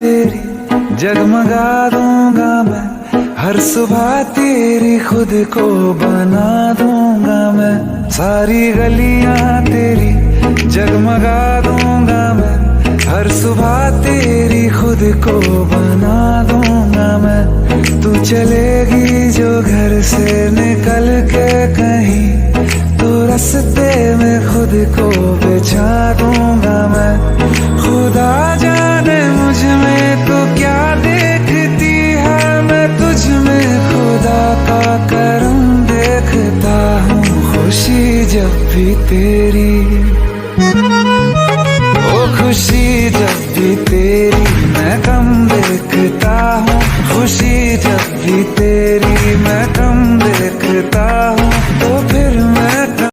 तेरी जगमगा दूंगा मैं, हर सुबह तेरी खुद को बना दूंगा मैं। सारी गलियां तेरी जगमगा दूंगा मैं, हर सुबह तेरी खुद को बना दूंगा मैं। तू चलेगी जो घर से निकल के कहीं, तो रास्ते में खुद को बिछा दूंगा मैं। खुदा जाने मुझ में तो क्या देखती है, मैं तुझ में खुदा का करम देखता हूँ। खुशी जब भी तेरी, ओ खुशी जब भी तेरी मैं कम देखता हूँ। खुशी जब भी तेरी मैं कम देखता हूँ।